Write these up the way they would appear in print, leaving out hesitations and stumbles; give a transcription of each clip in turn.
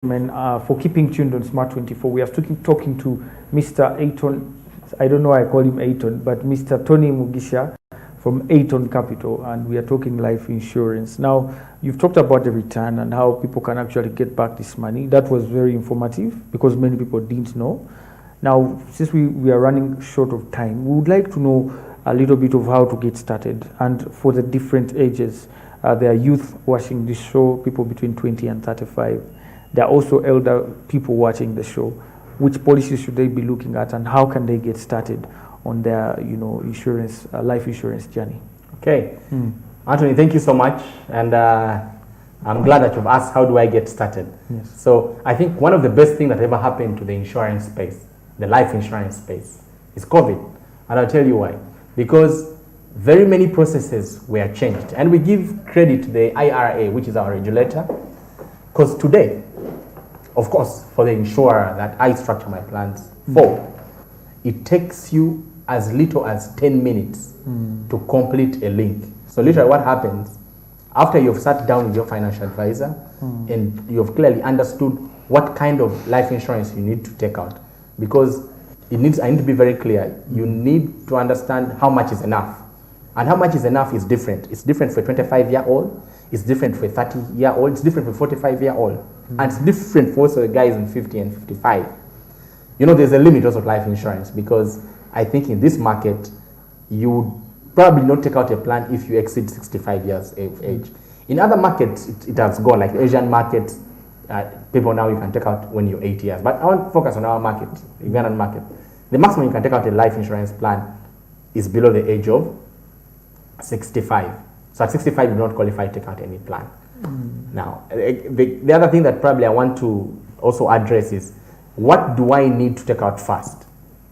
For keeping tuned on Smart 24. We are talking to Mr. Ayton. I don't know why I call him Ayton, but Mr. Tony Mugisha from Ayton Capital, and we are talking life insurance. Now, you've talked about the return and how people can actually get back this money. That was very informative because many people didn't know. Now, since we are running short of time, we would like to know a little bit of how to get started, and for the different ages. There are youth watching this show, people between 20 and 35. There are also elder people watching the show. Which policies should they be looking at, and how can they get started on their, insurance, life insurance journey? Okay, Anthony, thank you so much, and I'm glad that you've asked how do I get started. Yes. So I think one of the best things that ever happened to the insurance space, the life insurance space, is COVID, and I'll tell you why. Because very many processes were changed, and we give credit to the IRA, which is our regulator, because today, of course, for the insurer that I structure my plans for, it takes you as little as 10 minutes to complete a link. So literally what happens, after you've sat down with your financial advisor and you've clearly understood what kind of life insurance you need to take out, because I need to be very clear, you need to understand how much is enough. And how much is enough is different. It's different for a 25-year-old, it's different for a 30-year-old, it's different for a 45-year-old, and it's different for also the guys in 50 and 55. There's a limit also of life insurance, because I think in this market, you would probably not take out a plan if you exceed 65 years of age. In other markets, it has gone, like the Asian market, people now you can take out when you're 80 years. But I want to focus on our market, the Ugandan market. The maximum you can take out a life insurance plan is below the age of 65. So at 65, you do not qualify to take out any plan. Now, the other thing that probably I want to also address is, what do I need to take out first?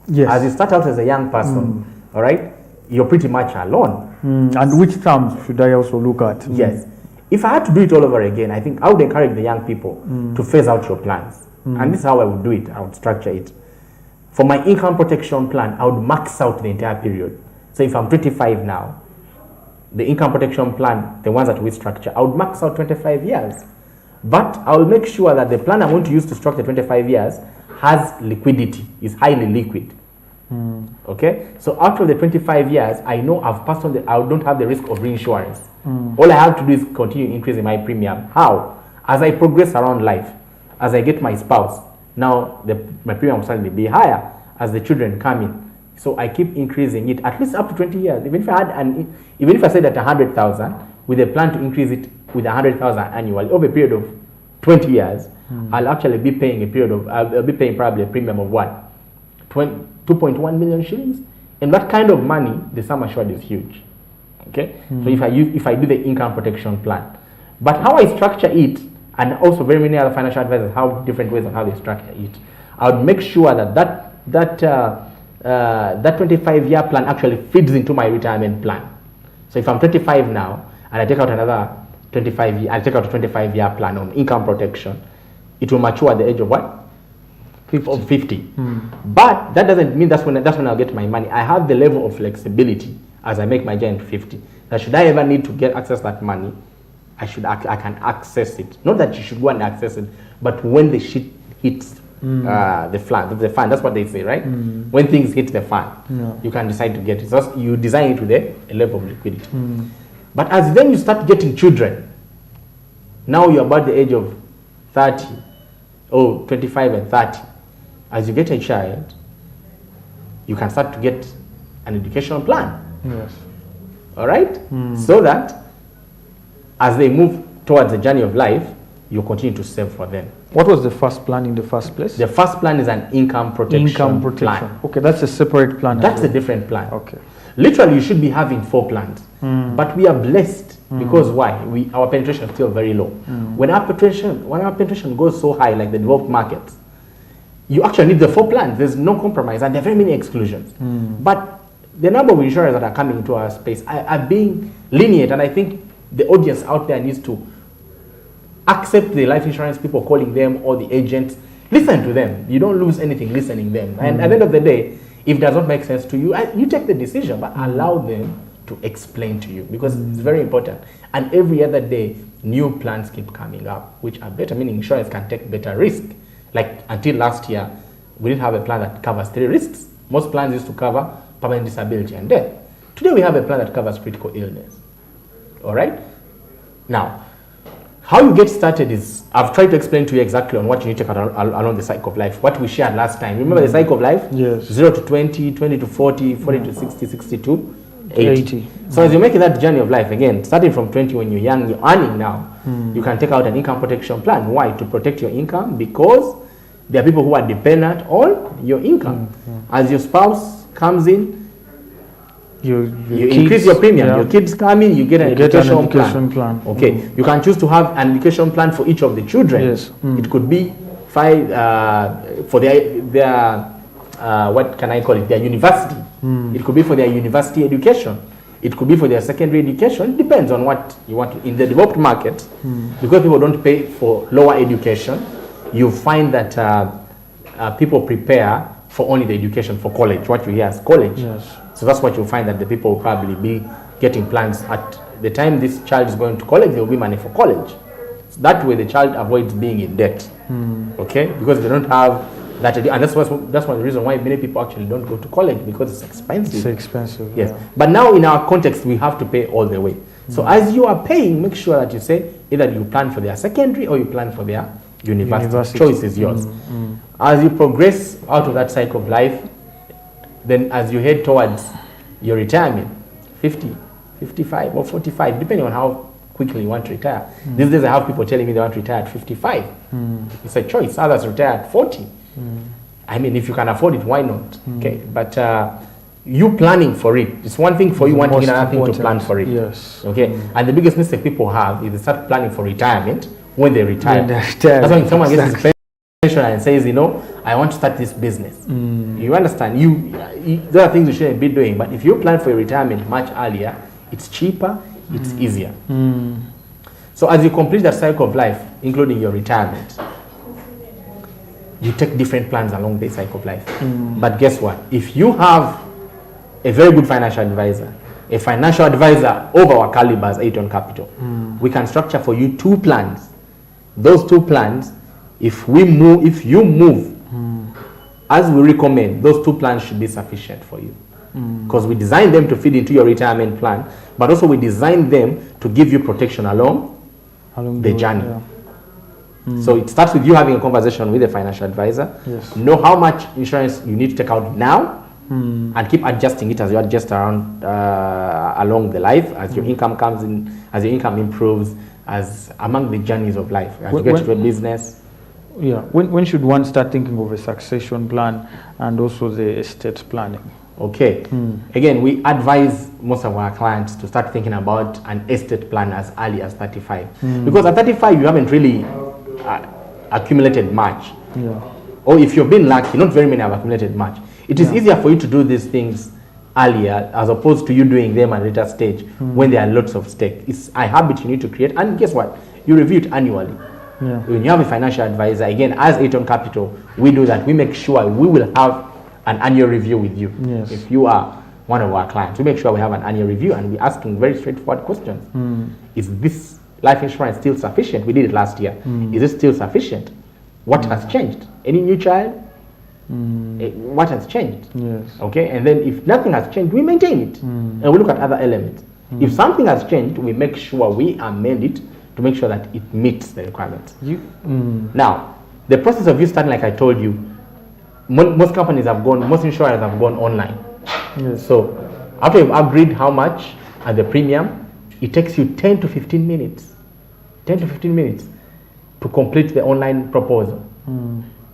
Yes. As you start out as a young person, all right, you're pretty much alone. And which terms should I also look at? Yes. If I had to do it all over again, I think I would encourage the young people to phase out your plans. And this is how I would do it. I would structure it. For my income protection plan, I would max out the entire period. So if I'm 25 now, the income protection plan, the ones that we structure, I would max out 25 years. But I will make sure that the plan I'm going to use to structure 25 years has liquidity, is highly liquid. Okay? So after the 25 years, I know I've passed on I don't have the risk of reinsurance. All I have to do is continue increasing my premium. How? As I progress around life, as I get my spouse, now my premium will suddenly be higher as the children come in. So I keep increasing it at least up to 20 years. Even if I said at 100,000, with a plan to increase it with 100,000 annually over a period of 20 years, I'll actually be paying I'll be paying probably a premium of what? 2.1 million shillings. And that kind of money, the sum assured is huge. Okay? So if I do the income protection plan. But how I structure it, and also very many other financial advisors have different ways on how they structure it, I would make sure that 25-year plan actually feeds into my retirement plan. So if I'm 25 now and I take out another 25-year, I take out a 25-year plan on income protection, it will mature at the age of what? 50. But that doesn't mean that's when I'll get my money. I have the level of flexibility as I make my journey to 50. That should I ever need to access that money, I can access it. Not that you should go and access it, but when the shit hits the fan, that's what they say, right? When things hit the fan, you can decide to get it. So you design it with a level of liquidity. But as then you start getting children, now you're about the age of 30, 25 and 30. As you get a child, you can start to get an educational plan. Yes. All right? So that as they move towards the journey of life, you continue to save for them. What was the first plan in the first place? The first plan is an income protection plan. Okay, that's a separate plan. That's a different plan. Okay. Literally, you should be having 4 plans. But we are blessed because why? Our penetration is still very low. When our penetration goes so high, like the developed markets, you actually need the 4 plans. There's no compromise, and there are very many exclusions. But the number of insurers that are coming into our space are being lenient, and I think the audience out there needs to accept the life insurance people calling them or the agents. Listen to them. You don't lose anything listening to them. And at the end of the day, if it does not make sense to you, you take the decision, but allow them to explain to you, because it's very important. And every other day, new plans keep coming up, which are better, meaning insurance can take better risk. Like until last year, we didn't have a plan that covers 3 risks. Most plans used to cover permanent disability and death. Today we have a plan that covers critical illness. All right? Now, how you get started is, I've tried to explain to you exactly on what you need to take along the cycle of life, what we shared last time. Remember the cycle of life? Yes. 0 to 20, 20 to 40, 40 to 60, 60 to 80. 80. So as you're making that journey of life, again, starting from 20 when you're young, you're earning now, you can take out an income protection plan. Why? To protect your income, because there are people who are dependent on your income. As your spouse comes in, you increase your premium. Your kids come in, you get an education plan. Okay, you can choose to have an education plan for each of the children. Yes. It could be 5 for their what can I call it? Their university. It could be for their university education. It could be for their secondary education. It depends on what you want. In the developed market, because people don't pay for lower education, you find that people prepare for only the education for college. What you hear as college. Yes. So that's what you'll find, that the people will probably be getting plans at the time this child is going to college. There will be money for college. So that way the child avoids being in debt. Okay, because they don't have that, and that's one of the reasons why many people actually don't go to college, because it's expensive. It's expensive. Yes, but now in our context we have to pay all the way. So as you are paying, make sure that you say either you plan for their secondary or you plan for their university. Choice is yours. As you progress out of that cycle of life, then as you head towards your retirement, 50, 55 or 45, depending on how quickly you want to retire. These days I have people telling me they want to retire at 55. It's a choice. Others retire at 40. I mean, if you can afford it, why not? Okay, but you planning for it. It's one thing for you wanting another thing to plan for it. Yes. Okay, and the biggest mistake people have is they start planning for retirement when they retire. That's why someone gets his pension and says, you know, I want to start this business. You understand? There are things you shouldn't be doing, but if you plan for your retirement much earlier, it's cheaper, it's easier. So as you complete that cycle of life, including your retirement, you take different plans along the cycle of life. But guess what? If you have a very good financial advisor, a financial advisor of our caliber as Aton Capital, we can structure for you 2 plans. Those 2 plans, if you move as we recommend, those 2 plans should be sufficient for you, because we designed them to fit into your retirement plan, but also we designed them to give you protection along the journey. So it starts with you having a conversation with a financial advisor. Yes. Know how much insurance you need to take out now, and keep adjusting it as you adjust around along the life, as your income comes in, as your income improves, as among the journeys of life, as you get to a business. Yeah. When should one start thinking of a succession plan and also the estate planning? Okay. Again, we advise most of our clients to start thinking about an estate plan as early as 35, because at 35 you haven't really accumulated much. Yeah. Or if you've been lucky, not very many have accumulated much. It is easier for you to do these things earlier as opposed to you doing them at a later stage when there are lots of stake. It's a habit you need to create, and guess what? You review it annually. Yeah. When you have a financial advisor, again, as Aton Capital, we do that. We make sure we will have an annual review with you. Yes. If you are one of our clients, we make sure we have an annual review, and we're asking very straightforward questions. Is this life insurance still sufficient? We did it last year. Is it still sufficient? What has changed? Any new child? What has changed? Yes. Okay, and then if nothing has changed, we maintain it, and we look at other elements. If something has changed, we make sure we amend it to make sure that it meets the requirements. Now, the process of you starting, like I told you, most companies have gone, most insurers have gone online. Yes. So after you've agreed how much and the premium, it takes you 10 to 15 minutes. 10 to 15 minutes to complete the online proposal,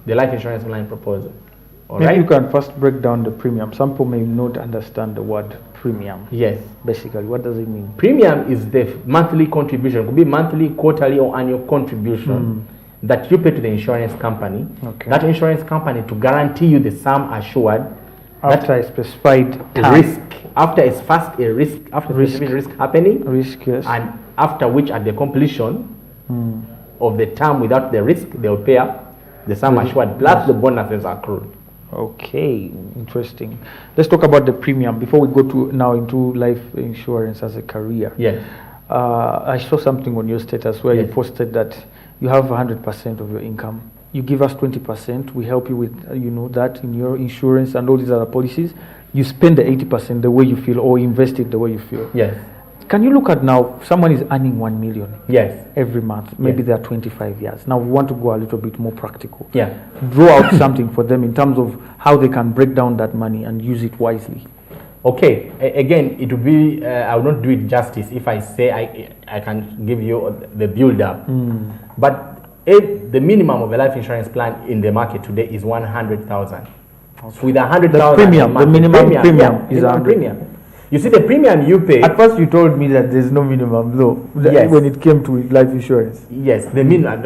the life insurance online proposal. All Maybe right? you can first break down the premium. Some people may not understand the word premium. Yes. Basically, what does it mean? Premium is the monthly contribution. It could be monthly, quarterly, or annual contribution that you pay to the insurance company. Okay. That insurance company to guarantee you the sum assured After a specified time. risk. After it's first a risk, after specific risk happening, Risk, yes. and after which at the completion of the term without the risk, they will pay up the sum assured plus the bonuses accrued. Okay, interesting. Let's talk about the premium before we go to now into life insurance as a career. Yes. I saw something on your status where you Yes. posted that you have 100% of your income. You give us 20%. We help you with that in your insurance and all these other policies. You spend the 80% the way you feel, or invest it the way you feel. Yes. Can you look at now, someone is earning 1 million Yes. every month, maybe Yes. they are 25 years. Now we want to go a little bit more practical. Yeah. Draw out something for them in terms of how they can break down that money and use it wisely. Okay. Again, it would be I will not do it justice if I say I can give you the build up. But the minimum of a life insurance plan in the market today is 100,000. So with 100,000, premium, the minimum premium is minimum 100. premium. You see, the premium you pay. At first, you told me that there's no minimum though. Yes. When it came to life insurance. Yes, the minimum.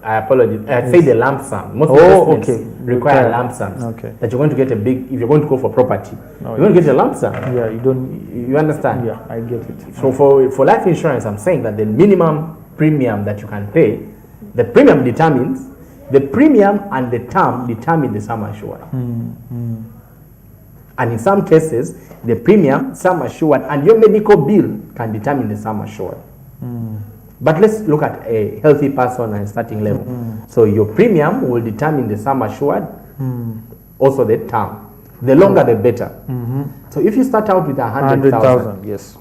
I apologize. I say the lump sum. Most investments require lump sums. Okay. That you're going to get a big. If you're going to go for property, Oh, you're going to get a lump sum. Yeah, you don't. You understand? Yeah, I get it. So for life insurance, I'm saying that the minimum premium that you can pay, the premium determines the premium and the term determine the sum assured. And in some cases, the premium, sum assured, and your medical bill can determine the sum assured. But let's look at a healthy person and starting level. So your premium will determine the sum assured, also the term. The longer, the better. So if you start out with 100,000, yes,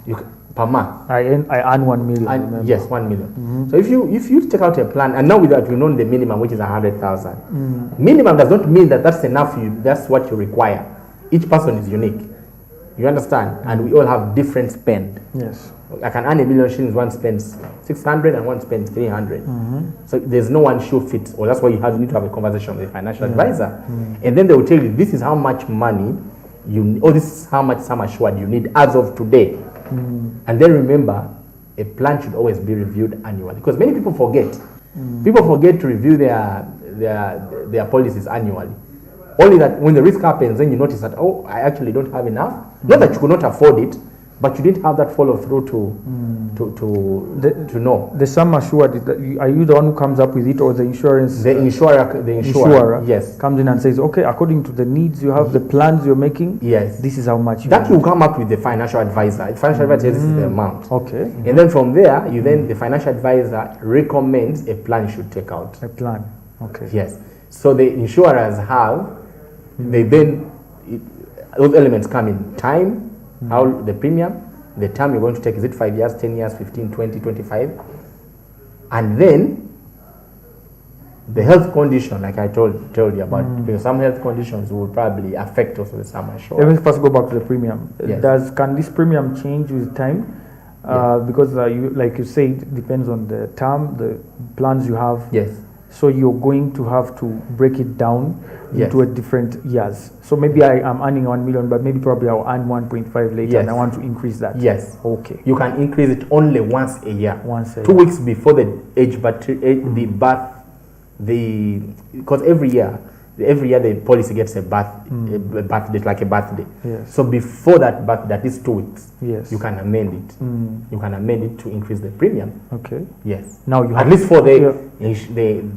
per month, I earn 1 million. and yes, 1 million. So if you take out a plan, and now with that we know the minimum, which is 100,000. Minimum does not mean that that's enough. That's what you require. Each person is unique. You understand? And we all have different spend. Yes. I can earn 1 million shillings, one spends 600 and one spends 300. So there's no one shoe fits all. That's why you need to have a conversation with a financial advisor. And then they will tell you, this is how much money this is how much sum assured you need as of today. And then remember, a plan should always be reviewed annually, because many people forget. People forget to review their policies annually. Only that when the risk happens, then you notice that, oh, I actually don't have enough. Not that you could not afford it, but you didn't have that follow through to know. The sum assured, are you the one who comes up with it, or the insurance? The insurer, yes, comes in and says, okay, according to the needs you have, the plans you're making, yes, this is how much. That will come up with the financial advisor. The financial advisor says this is the amount. Okay. And then from there, the financial advisor recommends a plan you should take out. A plan. Okay. Yes. So the insurers have. Those elements come in time, how the premium, the term you're going to take, is it 5 years, 10 years, 15, 20, 25? And then the health condition, like I told you about, because some health conditions will probably affect also the sum assured. Let me first go back to the premium. Yes. Can this premium change with time? Because like you say, it depends on the term, the plans you have. Yes. So you're going to have to break it down into a different years. So maybe I am earning 1 million, but maybe probably I'll earn 1.5 later, and I want to increase that. Yes. Okay. You can increase it only once a year. Once a 2 weeks before the age, but because every year the policy gets a birth date, like a birthday. Yes. So before that birthday, that is 2 weeks. Yes. You can amend it. You can amend it to increase the premium. Okay. Yes. Now you have, at least for the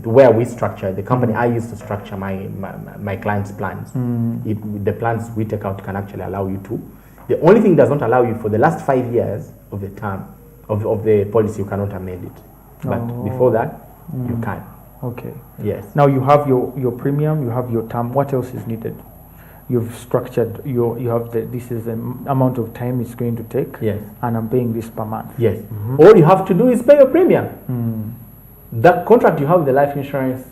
where we structure the company, I used to structure my clients' plans. The plans we take out can actually allow you to. The only thing does not allow you for the last 5 years of the term of the policy, you cannot amend it. But before that, you can. Okay. Yes. Now you have your premium, you have your term. What else is needed? You've structured you have this is the amount of time it's going to take. Yes. And I'm paying this per month. Yes. All you have to do is pay your premium. The contract you have with the life insurance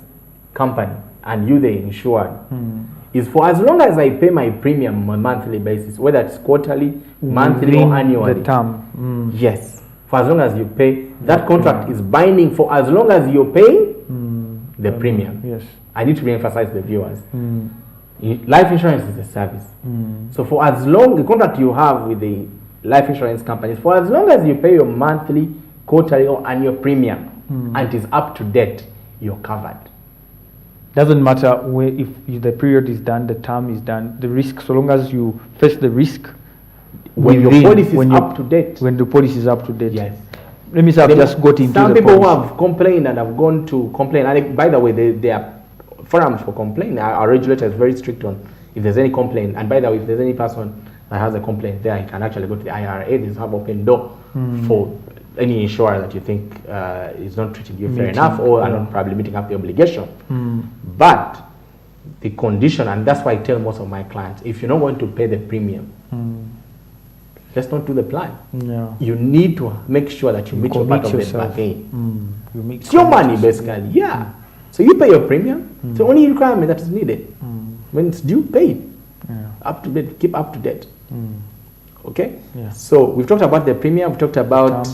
company and you the insured is for as long as I pay my premium on a monthly basis, whether it's quarterly, monthly, or annually. The term. Yes. For as long as you pay, that contract is binding for as long as you're paying the premium. Yes. I need to re-emphasize the viewers. Life insurance is a service. So for as long the contract you have with the life insurance companies, for as long as you pay your monthly, quarterly, or annual premium and it is up to date, you're covered. Doesn't matter if the period is done, the term is done, the risk, so long as you face the risk when your policy is up to date. When the policy is up to date. Yes. Let me say I've just got into some the people policy. who have complained and have gone to complain, and by the way, they are forums for complaint. Our regulator is very strict on if there's any complaint. And by the way, if there's any person that has a complaint there, you can actually go to the IRA. There's an open door for any insurer that you think is not treating you fair enough or are not probably meeting up the obligation. But the condition, and that's why I tell most of my clients, if you're not going to pay the premium, let's not do the plan. Yeah. You need to make sure that you meet your part of the bargain. It's your money, basically. Yeah. So you pay your premium. It's the only requirement that is needed. When it's due, pay it. Up to date. Keep up to date. Okay. Yeah. So we've talked about the premium. We've talked about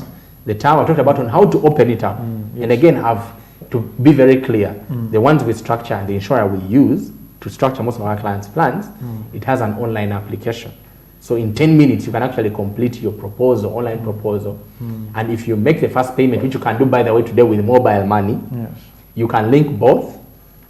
the term. I've talked about on how to open it up. And again, I've to be very clear, the ones we structure and the insurer we use to structure most of our clients' plans, it has an online application. So in 10 minutes, you can actually complete your proposal, online proposal. And if you make the first payment, which you can do, by the way, today with mobile money, you can link both,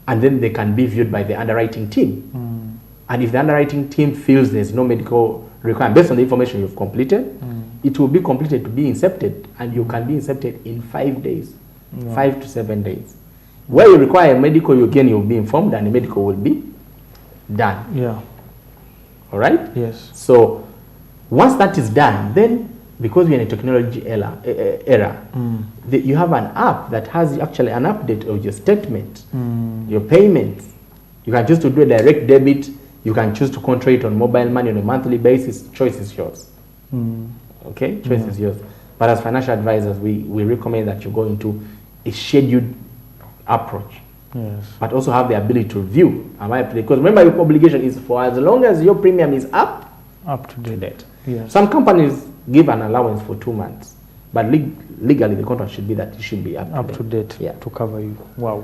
and then they can be viewed by the underwriting team. And if the underwriting team feels there's no medical requirement, based on the information you've completed, it will be completed to be incepted, and you can be incepted in 5 days, 5 to 7 days. Where you require medical, you'll be informed, and the medical will be done. Yeah. All right? Yes. So once that is done, then because we're in a technology era, you have an app that has actually an update of your statement, your payments. You can choose to do a direct debit. You can choose to control it on mobile money on a monthly basis. Choice is yours. Okay? Choice is yours. But as financial advisors, we recommend that you go into a scheduled approach. Yes. But also have the ability to review. Because remember, your obligation is for as long as your premium is up to date. Yes. Some companies give an allowance for 2 months, but legally the contract should be that it should be up to date yeah. to cover you. Wow.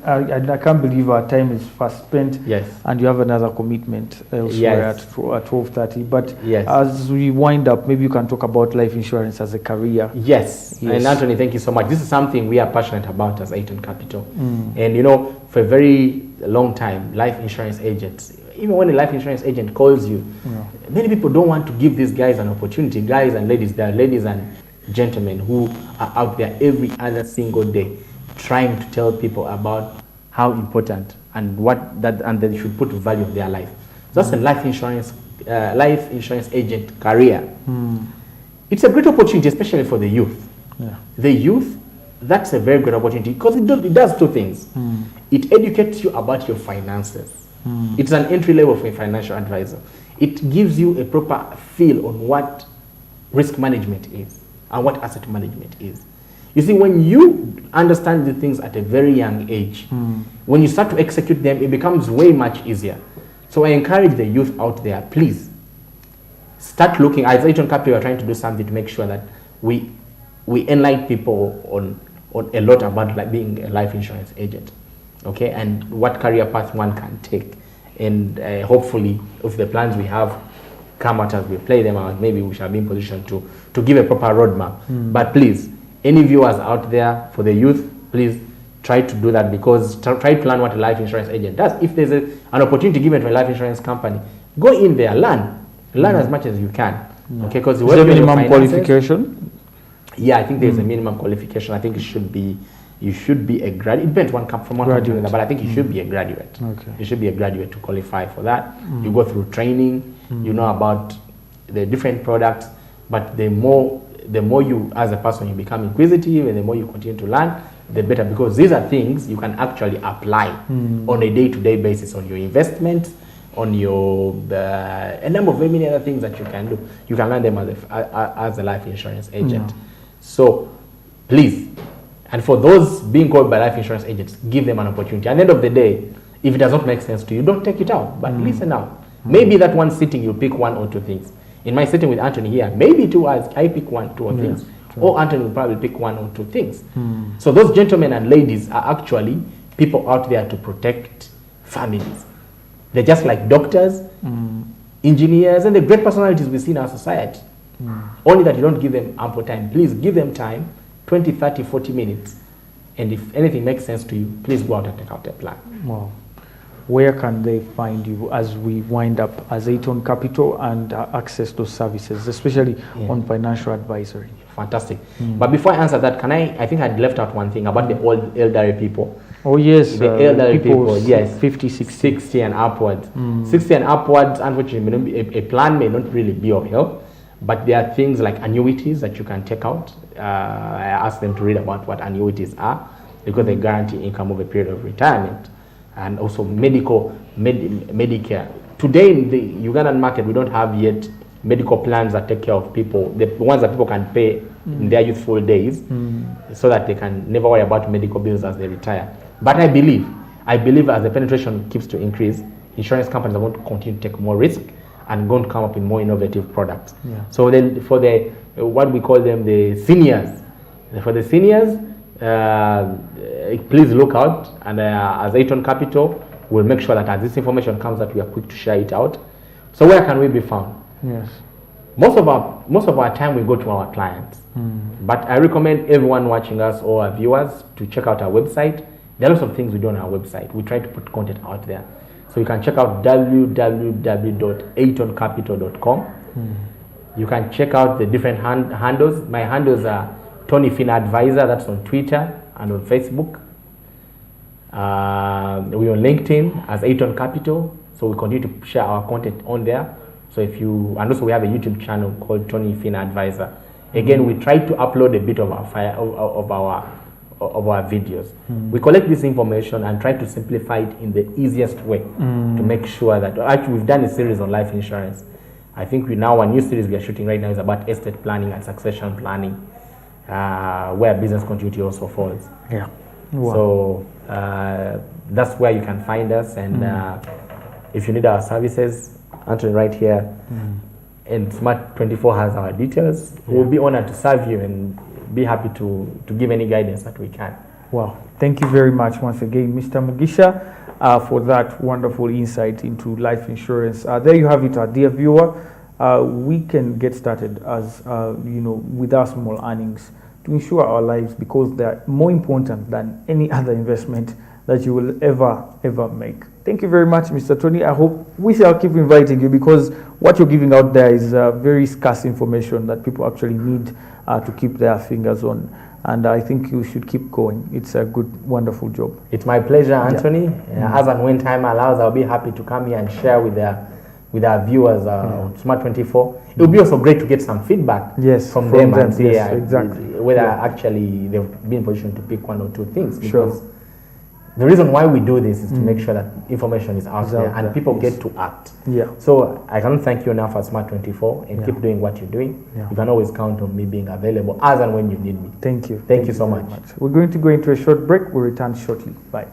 I can't believe our time is fast spent. Yes. And you have another commitment elsewhere at 12:30. But yes. as we wind up, maybe you can talk about life insurance as a career. Yes. And Anthony, thank you so much. This is something we are passionate about as Ayton Capital. And you know, for a very long time, life insurance agents, even when a life insurance agent calls you, many people don't want to give these guys an opportunity. Guys and ladies, there are ladies and gentlemen who are out there every other single day trying to tell people about how important and and they should put value of their life. So that's a life insurance agent career. It's a great opportunity, especially for the youth. Yeah. The youth, that's a very good opportunity because it does two things. It educates you about your finances. It's an entry level for a financial advisor. It gives you a proper feel on what risk management is and what asset management is. You see, when you understand the things at a very young age, when you start to execute them, it becomes way much easier. So I encourage the youth out there, please start looking. As Ayton Capital, we are trying to do something to make sure that we enlighten people on a lot about like being a life insurance agent. Okay, and what career path one can take, and hopefully, if the plans we have come out as we play them out, maybe we shall be in position to give a proper roadmap. But please, any viewers out there for the youth, please try to do that, because try to learn what a life insurance agent does. If there's an opportunity given to a life insurance company, go in there, learn as much as you can. Okay, because is there a minimum qualification? Yeah, I think there's a minimum qualification. I think it should be. You should be a graduate. It depends from one company to another, but I think you should be a graduate. Okay. You should be a graduate to qualify for that. You go through training. You know about the different products, but the more you as a person you become inquisitive, and the more you continue to learn, the better, because these are things you can actually apply on a day-to-day basis on your investments, on your a number of very many other things that you can do. You can learn them as a life insurance agent. So please. And for those being called by life insurance agents, give them an opportunity. At the end of the day, if it does not make sense to you, don't take it out, but listen out. Maybe that one sitting, you pick one or two things. In my sitting with Anthony here, maybe two hours, I pick one, two or things. True. Or Anthony will probably pick one or two things. So those gentlemen and ladies are actually people out there to protect families. They're just like doctors, engineers, and the great personalities we see in our society. Only that you don't give them ample time. Please give them time. 20, 30, 40 minutes. And if anything makes sense to you, please go out and take out a plan. Wow. Where can they find you as we wind up as Ayton Capital and access those services, especially on financial advisory? Fantastic. But before I answer that, I think I'd left out one thing about the old elderly people. Oh yes, the elderly people, yes, 50, 60. 60 and upwards. 60 and upwards, unfortunately, may not be, a plan may not really be of help, but there are things like annuities that you can take out. I asked them to read about what annuities are, because they guarantee income over a period of retirement, and also Medicare. Today in the Ugandan market, we don't have yet medical plans that take care of people, the ones that people can pay in their youthful days, so that they can never worry about medical bills as they retire. But I believe as the penetration keeps to increase, insurance companies are going to continue to take more risk and going to come up with more innovative products. Yeah. So then for the, what we call them, the seniors, please look out, and as Ayton Capital, we'll make sure that as this information comes, that we are quick to share it out. So where can we be found? Yes. Most of our time we go to our clients, but I recommend everyone watching us or our viewers to check out our website. There are lots of things we do on our website. We try to put content out there, so you can check out www.aytoncapital.com. You can check out the different handles. My handles are Tony Fina Advisor. That's on Twitter and on Facebook. We're on LinkedIn as Ayton Capital, so we continue to share our content on there. So if you, and also we have a YouTube channel called Tony Fina Advisor. Again, we try to upload a bit of our videos. We collect this information and try to simplify it in the easiest way to make sure that, actually we've done a series on life insurance. I think our new series we are shooting right now is about estate planning and succession planning, where business continuity also falls. Yeah. Wow. So that's where you can find us, and if you need our services, Anthony right here, and Smart24 has our details. We'll be honored to serve you and be happy to give any guidance that we can. Wow. Thank you very much once again, Mr. Mugisha, for that wonderful insight into life insurance. There you have it, dear viewer. We can get started as, with our small earnings to insure our lives, because they're more important than any other investment that you will ever make. Thank you very much, Mr. Tony. I hope we shall keep inviting you, because what you're giving out there is very scarce information that people actually need to keep their fingers on. And I think you should keep going. It's a good, wonderful job. It's my pleasure, Anthony. As and when time allows, I'll be happy to come here and share with our viewers on Smart24. It would be also great to get some feedback from them and see whether actually they've been in position to pick one or two things. Because the reason why we do this is to make sure that information is out there and people get to act. So I cannot thank you enough for Smart24, and keep doing what you're doing. You can always count on me being available as and when you need me. Thank you. Thank you so much. We're going to go into a short break. We'll return shortly. Bye.